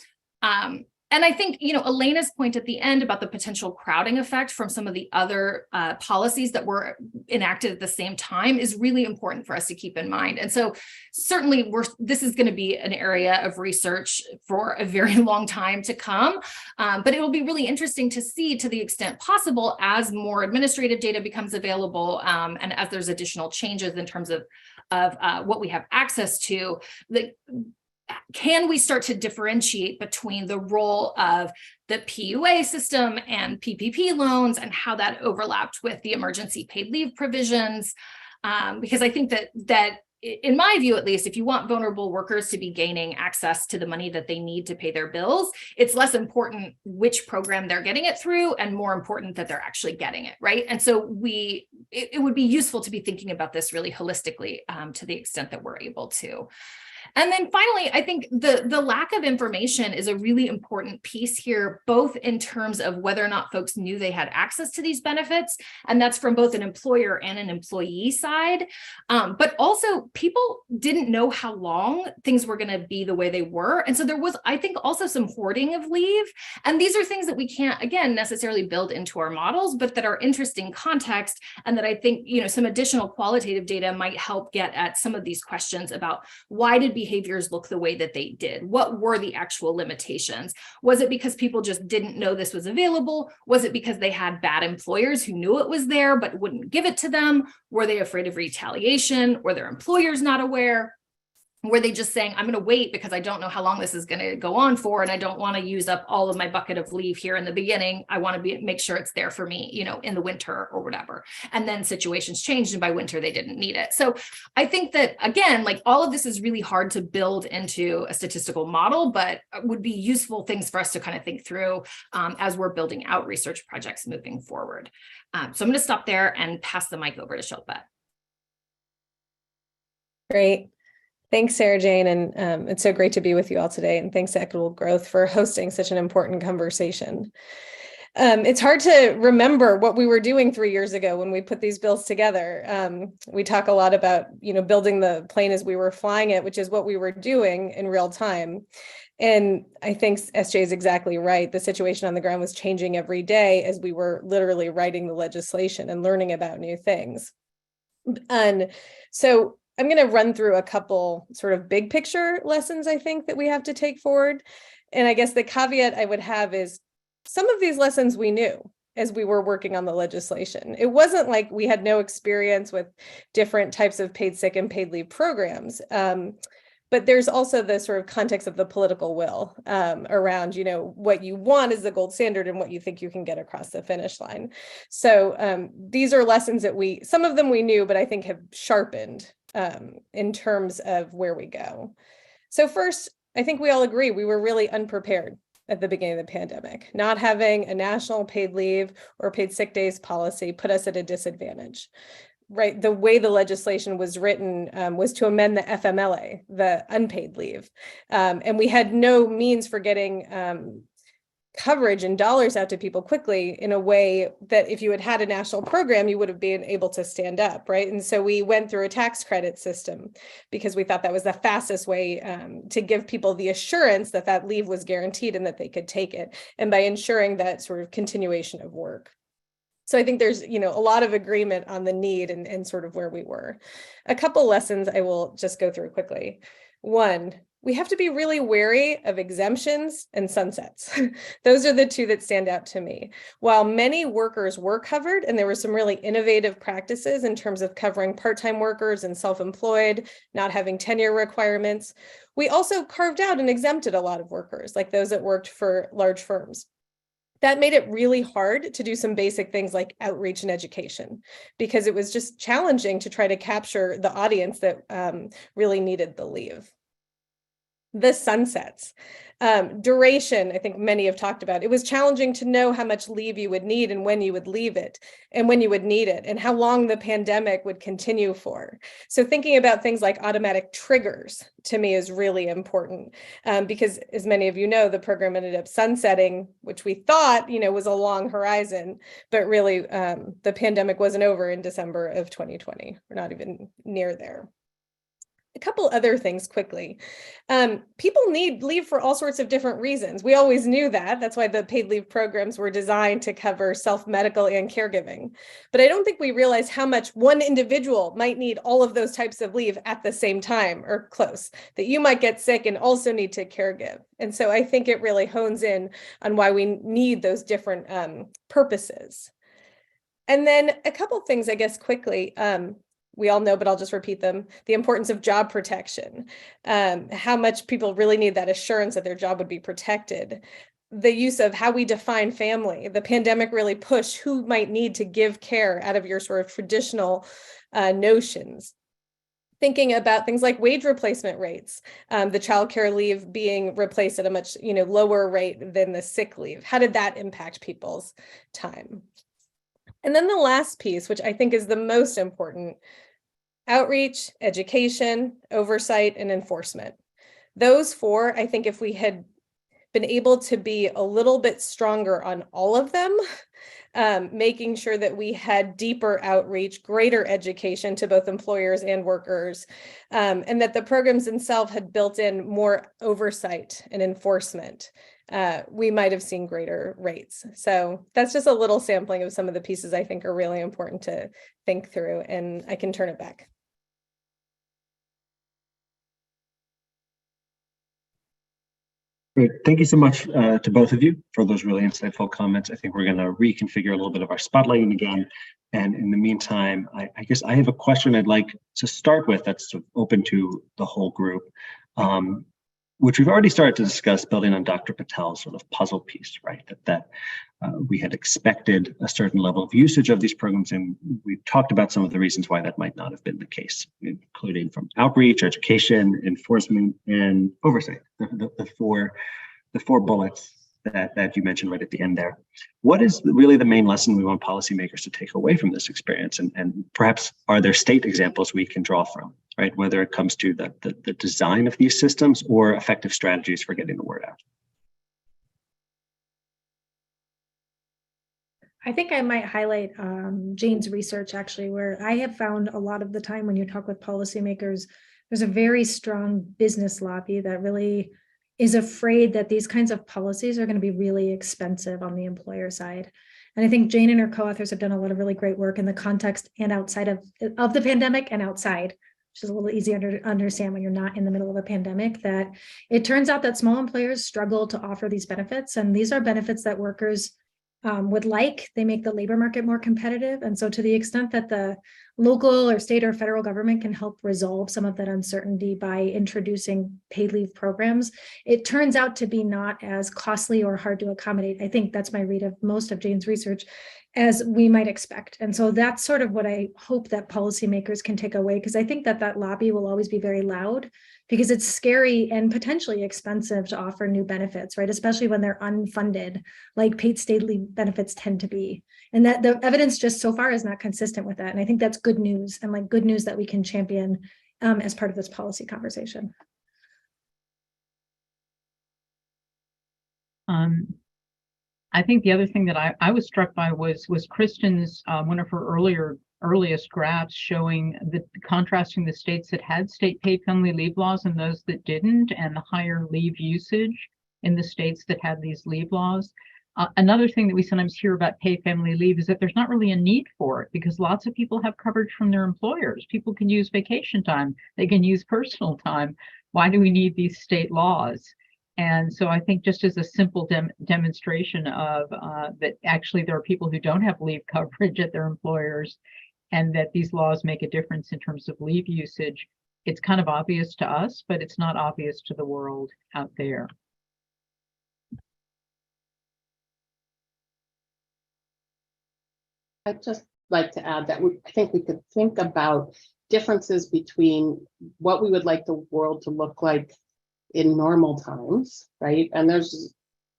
And I think, Elena's point at the end about the potential crowding effect from some of the other policies that were enacted at the same time is really important for us to keep in mind. And so certainly this is going to be an area of research for a very long time to come. But it will be really interesting to see, to the extent possible, as more administrative data becomes available and as there's additional changes in terms of what we have access to, can we start to differentiate between the role of the PUA system and PPP loans and how that overlapped with the emergency paid leave provisions? Because I think that in my view, at least, if you want vulnerable workers to be gaining access to the money that they need to pay their bills, it's less important which program they're getting it through and more important that they're actually getting it, right? And so it would be useful to be thinking about this really holistically to the extent that we're able to. And then finally, I think the lack of information is a really important piece here, both in terms of whether or not folks knew they had access to these benefits, and that's from both an employer and an employee side. But also people didn't know how long things were going to be the way they were. And so there was, I think, also some hoarding of leave. And these are things that we can't, again, necessarily build into our models, but that are interesting context. And that I think, some additional qualitative data might help get at some of these questions about why did behaviors look the way that they did? What were the actual limitations? Was it because people just didn't know this was available? Was it because they had bad employers who knew it was there but wouldn't give it to them? Were they afraid of retaliation? Were their employers not aware? Were they just saying, I'm going to wait because I don't know how long this is going to go on for, and I don't want to use up all of my bucket of leave here in the beginning. I want to make sure it's there for me, in the winter or whatever. And then situations changed, and by winter they didn't need it. So I think that, again, like all of this is really hard to build into a statistical model, but would be useful things for us to kind of think through as we're building out research projects moving forward. So I'm going to stop there and pass the mic over to Shilpa. Great. Thanks, Sarah Jane, and it's so great to be with you all today. And thanks to Equitable Growth for hosting such an important conversation. It's hard to remember what we were doing 3 years ago when we put these bills together. We talk a lot about, building the plane as we were flying it, which is what we were doing in real time. And I think SJ is exactly right. The situation on the ground was changing every day as we were literally writing the legislation and learning about new things. And so I'm going to run through a couple sort of big picture lessons, I think, that we have to take forward. And I guess the caveat I would have is some of these lessons we knew as we were working on the legislation. It wasn't like we had no experience with different types of paid sick and paid leave programs. But there's also the sort of context of the political will around, what you want is the gold standard and what you think you can get across the finish line. So these are lessons that some of them we knew, but I think have sharpened in terms of where we go. So first, I think we all agree we were really unprepared at the beginning of the pandemic. Not having a national paid leave or paid sick days policy put us at a disadvantage. Right, the way the legislation was written was to amend the FMLA, the unpaid leave, and we had no means for getting coverage and dollars out to people quickly in a way that if you had had a national program, you would have been able to stand up, right? And so we went through a tax credit system because we thought that was the fastest way to give people the assurance that that leave was guaranteed and that they could take it, and by ensuring that sort of continuation of work. So I think there's, a lot of agreement on the need and sort of where we were. A couple lessons I will just go through quickly. One, we have to be really wary of exemptions and sunsets. Those are the two that stand out to me. While many workers were covered, and there were some really innovative practices in terms of covering part-time workers and self-employed, not having tenure requirements, we also carved out and exempted a lot of workers, like those that worked for large firms. That made it really hard to do some basic things like outreach and education, because it was just challenging to try to capture the audience that really needed the leave. The sunsets. Duration, I think many have talked about. It was challenging to know how much leave you would need and when you would leave it and when you would need it and how long the pandemic would continue for. So thinking about things like automatic triggers to me is really important because as many of you know, the program ended up sunsetting, which we thought, was a long horizon, but really the pandemic wasn't over in December of 2020. We're not even near there. A couple other things quickly. People need leave for all sorts of different reasons. We always knew that. That's why the paid leave programs were designed to cover self-medical and caregiving. But I don't think we realize how much one individual might need all of those types of leave at the same time or close, that you might get sick and also need to caregive. And so I think it really hones in on why we need those different purposes. And then a couple things, I guess, quickly. We all know, but I'll just repeat them. The importance of job protection, how much people really need that assurance that their job would be protected. The use of how we define family. The pandemic really pushed who might need to give care out of your sort of traditional notions. thinking about things like wage replacement rates, the childcare leave being replaced at a much lower rate than the sick leave. How did that impact people's time? And then the last piece, which I think is the most important, outreach, education, oversight, and enforcement. Those four, I think if we had been able to be a little bit stronger on all of them, making sure that we had deeper outreach, greater education to both employers and workers, and that the programs themselves had built in more oversight and enforcement, we might have seen greater rates. So that's just a little sampling of some of the pieces I think are really important to think through, and I can turn it back. Great. Thank you so much to both of you for those really insightful comments. I think we're going to reconfigure a little bit of our spotlighting again. And in the meantime, I guess I have a question I'd like to start with that's sort of open to the whole group, which we've already started to discuss, building on Dr. Patel's sort of puzzle piece, right? That we had expected a certain level of usage of these programs, and we've talked about some of the reasons why that might not have been the case, including from outreach, education, enforcement, and oversight. The four bullets that you mentioned right at the end there. What is really the main lesson we want policymakers to take away from this experience? And perhaps are there state examples we can draw from, right? Whether it comes to the design of these systems or effective strategies for getting the word out. I think I might highlight Jane's research, actually, where I have found a lot of the time when you talk with policymakers, there's a very strong business lobby that really is afraid that these kinds of policies are going to be really expensive on the employer side. And I think Jane and her co-authors have done a lot of really great work in the context and outside of the pandemic and outside, which is a little easier to understand when you're not in the middle of a pandemic, that it turns out that small employers struggle to offer these benefits. And these are benefits that workers would like. They make the labor market more competitive. And so to the extent that the local or state or federal government can help resolve some of that uncertainty by introducing paid leave programs, it turns out to be not as costly or hard to accommodate. I think that's my read of most of Jane's research, as we might expect. And so that's sort of what I hope that policymakers can take away, because I think that lobby will always be very loud, because it's scary and potentially expensive to offer new benefits, right? Especially when they're unfunded, like paid state leave benefits tend to be. And that the evidence just so far is not consistent with that. And I think that's good news, and like good news that we can champion as part of this policy conversation. I think the other thing that I was struck by was Kristin's one of her earliest graphs showing contrasting the states that had state paid family leave laws and those that didn't, and the higher leave usage in the states that had these leave laws. Another thing that we sometimes hear about paid family leave is that there's not really a need for it, because lots of people have coverage from their employers. People can use vacation time, they can use personal time. Why do we need these state laws? And so I think just as a simple demonstration of that actually there are people who don't have leave coverage at their employers, and that these laws make a difference in terms of leave usage. It's kind of obvious to us, but it's not obvious to the world out there. I'd just like to add that I think we could think about differences between what we would like the world to look like in normal times, right? And there's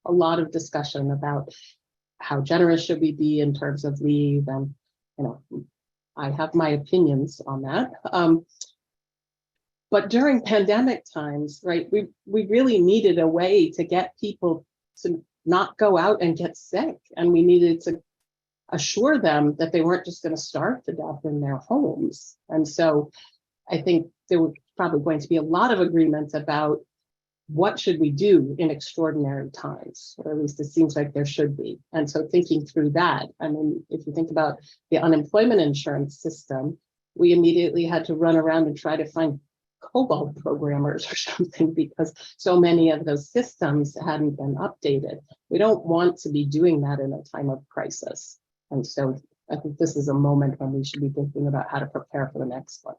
a lot of discussion about how generous should we be in terms of leave, and I have my opinions on that. But during pandemic times, right, we really needed a way to get people to not go out and get sick, and we needed to assure them that they weren't just going to starve to death in their homes. And so I think there were probably going to be a lot of agreements about what should we do in extraordinary times, or at least it seems like there should be. And so thinking through that, I mean, if you think about the unemployment insurance system, we immediately had to run around and try to find COBOL programmers or something, because so many of those systems hadn't been updated. We don't want to be doing that in a time of crisis. And so I think this is a moment when we should be thinking about how to prepare for the next one.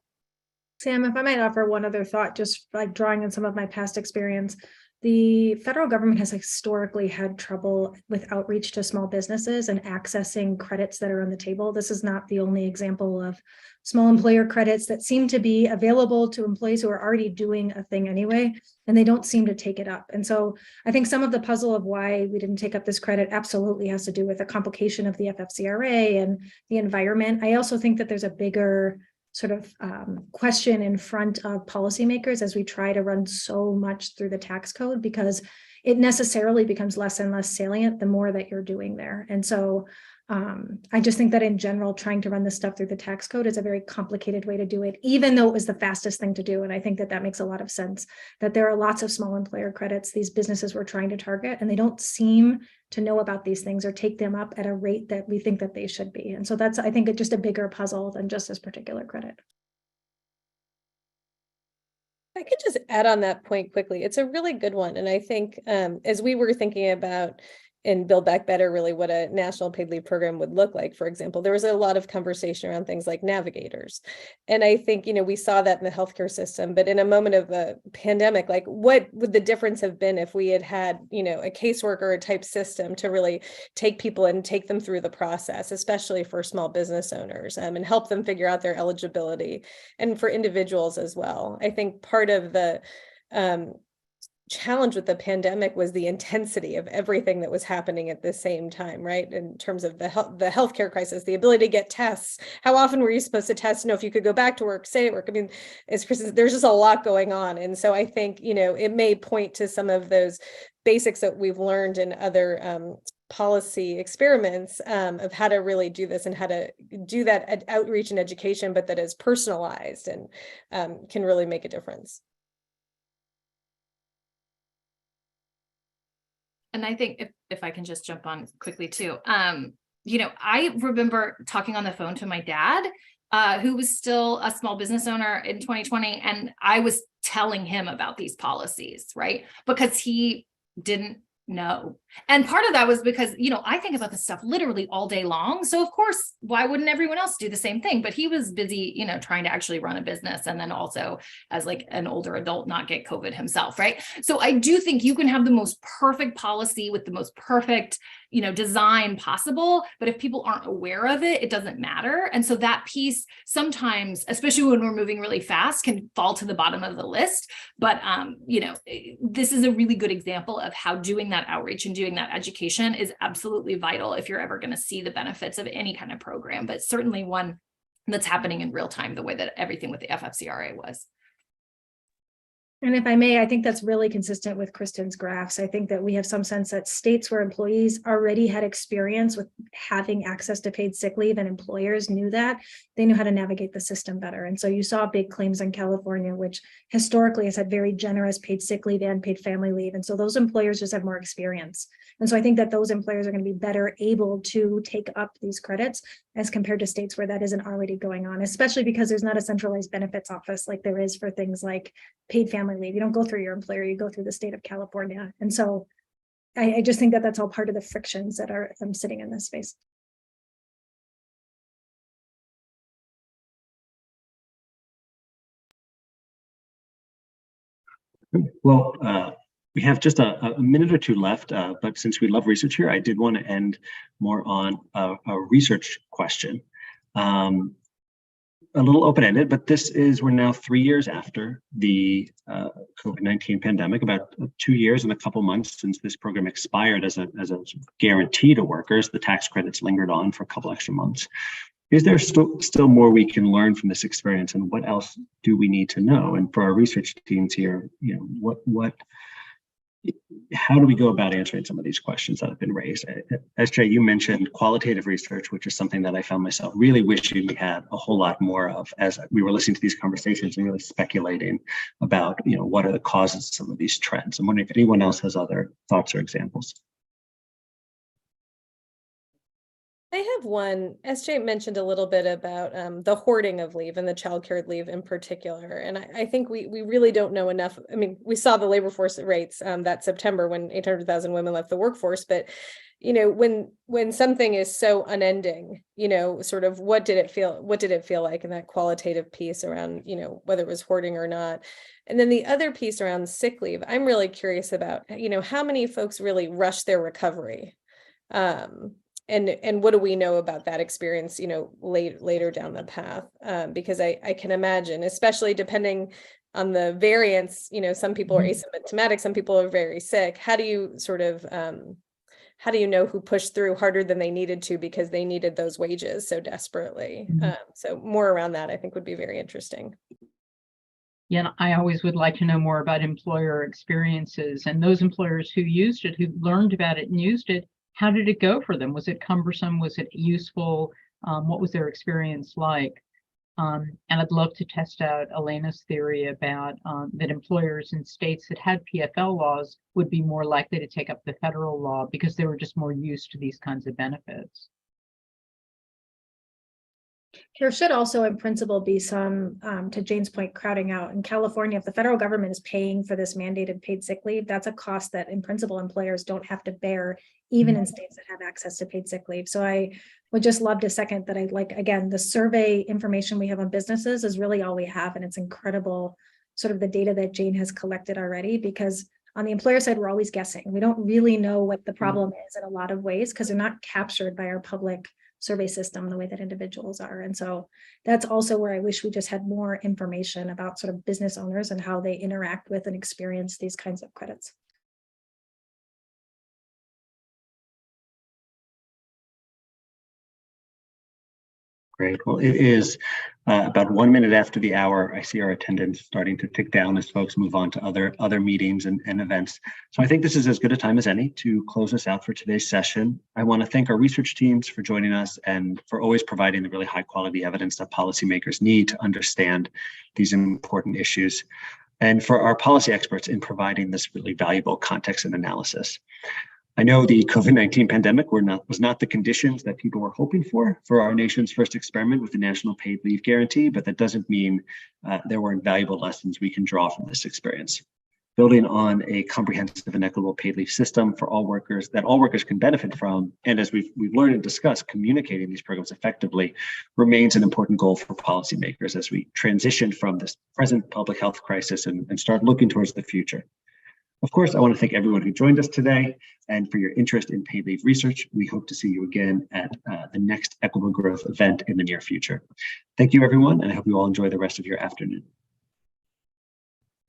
Sam, if I might offer one other thought, just like drawing on some of my past experience, the federal government has historically had trouble with outreach to small businesses and accessing credits that are on the table. This is not the only example of small employer credits that seem to be available to employees who are already doing a thing anyway, and they don't seem to take it up. And so I think some of the puzzle of why we didn't take up this credit absolutely has to do with the complication of the FFCRA and the environment. I also think that there's a bigger sort of question in front of policymakers as we try to run so much through the tax code, because it necessarily becomes less and less salient the more that you're doing there. And so I just think that in general, trying to run this stuff through the tax code is a very complicated way to do it, even though it was the fastest thing to do. And I think that that makes a lot of sense, that there are lots of small employer credits these businesses were trying to target, and they don't seem to know about these things or take them up at a rate that we think that they should be. And so that's, I think, just a bigger puzzle than just this particular credit. I could just add on that point quickly. It's a really good one. And I think as we were thinking about and Build Back Better, really what a national paid leave program would look like, for example, there was a lot of conversation around things like navigators. And I think, we saw that in the healthcare system, but in a moment of a pandemic, like what would the difference have been if we had, a caseworker type system to really take people and take them through the process, especially for small business owners, and help them figure out their eligibility, and for individuals as well. I think part of the challenge with the pandemic was the intensity of everything that was happening at the same time, right? In terms of the healthcare crisis, the ability to get tests. How often were you supposed to test? If you could go back to work, stay at work. I mean, as Kristin, there's just a lot going on. And so I think, it may point to some of those basics that we've learned in other policy experiments of how to really do this and how to do that outreach and education, but that is personalized and can really make a difference. And I think if I can just jump on quickly too, I remember talking on the phone to my dad, who was still a small business owner in 2020. And I was telling him about these policies, right? Because he didn't know. And part of that was because, I think about this stuff literally all day long. So of course, why wouldn't everyone else do the same thing? But he was busy, trying to actually run a business. And then also as like an older adult, not get COVID himself. Right. So I do think you can have the most perfect policy with the most perfect, design possible. But if people aren't aware of it, it doesn't matter. And so that piece sometimes, especially when we're moving really fast, can fall to the bottom of the list. But, this is a really good example of how doing that outreach and doing that education is absolutely vital if you're ever going to see the benefits of any kind of program, but certainly one that's happening in real time, the way that everything with the FFCRA was. And if I may, I think that's really consistent with Kristin's graphs. I think that we have some sense that states where employees already had experience with having access to paid sick leave and employers knew that, they knew how to navigate the system better. And so you saw big claims in California, which historically has had very generous paid sick leave and paid family leave. And so those employers just have more experience. And so I think that those employers are going to be better able to take up these credits as compared to states where that isn't already going on, especially because there's not a centralized benefits office like there is for things like paid family leave. You don't go through your employer, you go through the state of California. And so I just think that that's all part of the frictions that are sitting in this space. Well, we have just a minute or two left, but since we love research here, I did want to end more on a research question. A little open-ended, but we're now 3 years after the COVID-19 pandemic, about 2 years and a couple months since this program expired as a guarantee to workers. The tax credits lingered on for a couple extra months. Is there still more we can learn from this experience, and what else do we need to know? And for our research teams here, how do we go about answering some of these questions that have been raised? SJ, you mentioned qualitative research, which is something that I found myself really wishing we had a whole lot more of as we were listening to these conversations and really speculating about, what are the causes of some of these trends. I'm wondering if anyone else has other thoughts or examples. I have one. SJ mentioned a little bit about the hoarding of leave and the childcare leave in particular. And I think we really don't know enough. I mean, we saw the labor force rates that September when 800,000 women left the workforce. But, you know, when something is so unending, you know, sort of what did it feel like in that qualitative piece around, you know, whether it was hoarding or not. And then the other piece around sick leave, I'm really curious about, you know, how many folks really rush their recovery. And what do we know about that experience, you know, later down the path? Because I can imagine, especially depending on the variants, you know, some people are asymptomatic, some people are very sick. How do you sort of, how do you know who pushed through harder than they needed to because they needed those wages so desperately? So more around that, I think, would be very interesting. Yeah, and I always would like to know more about employer experiences and those employers who used it, who learned about it and used it. How did it go for them? Was it cumbersome? Was it useful? What was their experience like? And I'd love to test out Elena's theory about that employers in states that had PFL laws would be more likely to take up the federal law because they were just more used to these kinds of benefits. There should also, in principle, be some, to Jane's point, crowding out. In California, if the federal government is paying for this mandated paid sick leave, that's a cost that, in principle, employers don't have to bear, even in states that have access to paid sick leave. So I would just love to second that. Again, the survey information we have on businesses is really all we have. And it's incredible, sort of the data that Jane has collected already, because on the employer side, we're always guessing. We don't really know what the problem is in a lot of ways because they're not captured by our public survey system the way that individuals are. And so that's also where I wish we just had more information about sort of business owners and how they interact with and experience these kinds of credits. Great. Well, it is about 1 minute after the hour. I see our attendance starting to tick down as folks move on to other meetings and events. So I think this is as good a time as any to close us out for today's session. I want to thank our research teams for joining us and for always providing the really high quality evidence that policymakers need to understand these important issues, and for our policy experts in providing this really valuable context and analysis. I know the COVID-19 pandemic was not the conditions that people were hoping for our nation's first experiment with the National Paid Leave Guarantee, but that doesn't mean there weren't valuable lessons we can draw from this experience. Building on a comprehensive and equitable paid leave system for all workers that all workers can benefit from, and as we've learned and discussed, communicating these programs effectively remains an important goal for policymakers as we transition from this present public health crisis and start looking towards the future. Of course, I want to thank everyone who joined us today and for your interest in paid leave research. We hope to see you again at the next Equitable Growth event in the near future. Thank you, everyone, and I hope you all enjoy the rest of your afternoon.